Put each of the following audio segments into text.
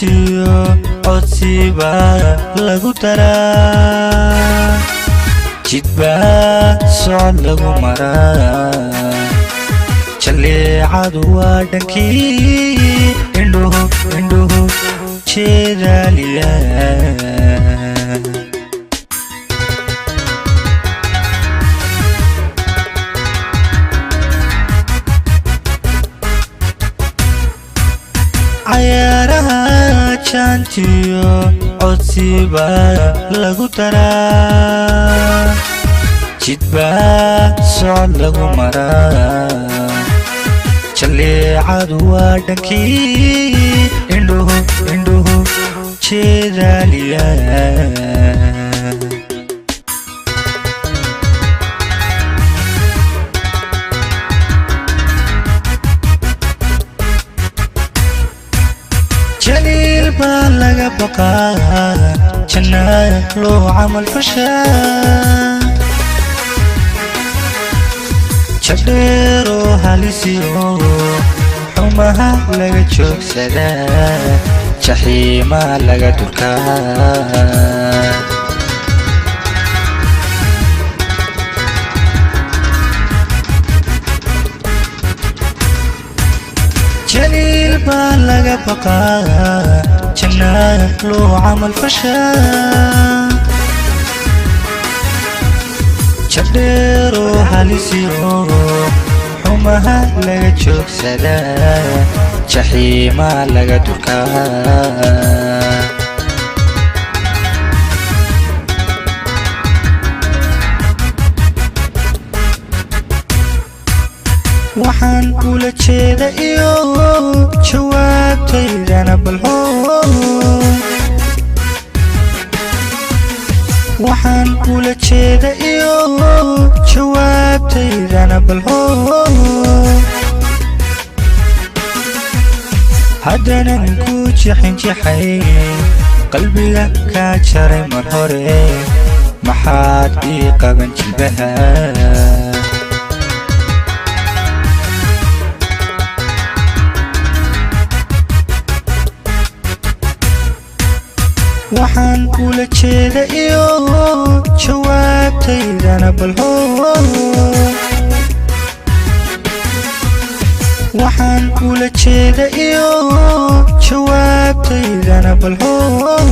jantiyo codsiba lagu daraa jidba socod lagu maraa jaleecadu waa dhankii indhuhu jeedaaliya cayaaraha jantiyo codsiba lagu daraa jidba socod lagu maraa jaleecadu waa dhankii indhuhu jeedaaliya جليل بالغ بقى جنة لو عمل فشا جديرو هاليسيو حمها لغا جوك سدا جحيما لغا دركا جليل بالغ بقى جنة لو عمل فشا جديرو هاليسيو حمها لغا جوك سدا جحيما لغا دركا waxaan kula jeeda iyo jawaabtaydana balhoon waxaan kula jeeda iyo jawaabtaydana balhoon haddanan ku jixinjixay qalbiga kaa jaray mar hore maxaad ii qaban jilbaha waxaan kula jeeda iyo jawaabtaydana balhoon waxaan kula jeeda iyo jawaabtaydana balhoon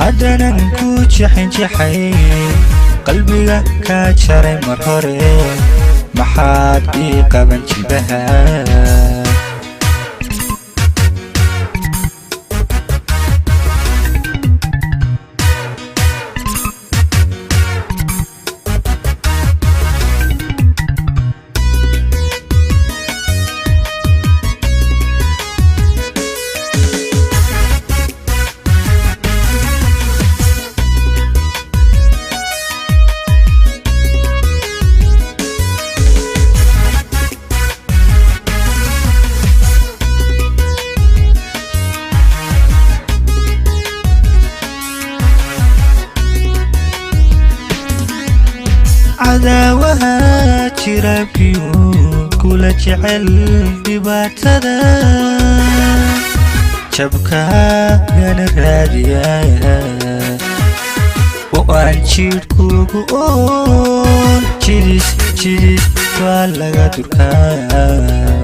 haddanan ku jixinjixay qalbiga kaa jaray mar hore maxaad ii qaban jilbaha عداوها جرابيو كل جعل دباتنا شبكة من الرادية وأن شير كوكوون جيريس والغا دركا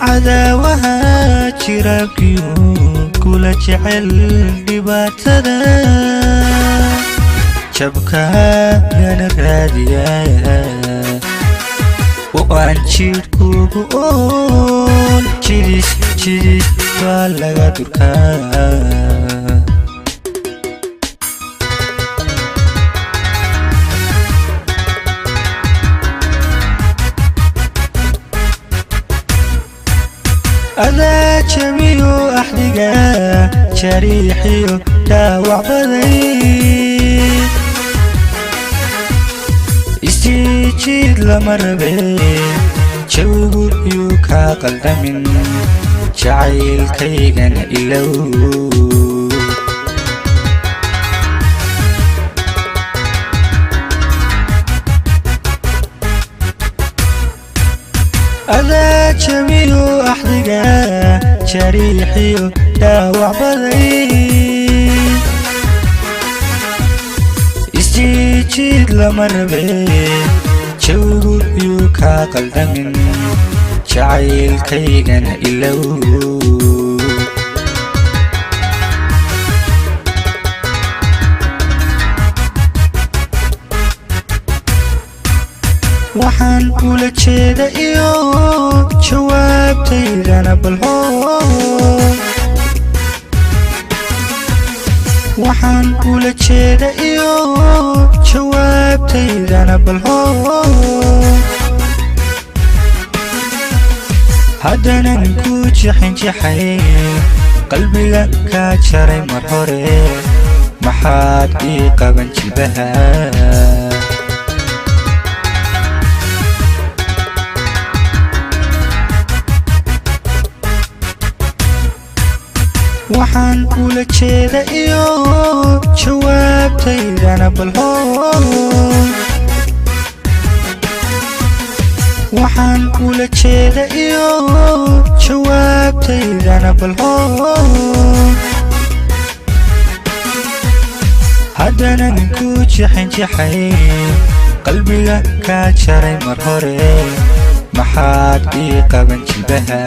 عداوها جرابيو كل جعل دباتنا شبكة من الرادية وأن شير كوكوون جيريس والغا دركا أذا جميو أحدقا شريحيو داوع بذي استيجيد لمربي جوغو يوكا قلدمين جعيل كيغن إلو jabiyo axdiga jariixiyo dhaawac baday isjiid lama rabe jawgu yuu kaa qaldamin jacaylkaygana ilow waxaan kula jeeda iyo jawaabtaydana balhoo waxaan kula jeeda iyo jawaabtaydana balhoo haddanan ku jixinjixay qalbiga kaa jaray mar hore maxaad ii qaban jilbaha waxaan kula jeeda iyo jawaabtaydana balhoo waxaan kula jeeda iyo jawaabtaydana balhoo haddanan ku jixinjixay qalbiga kaa jaray mar hore maxaad ii qaban jilbaha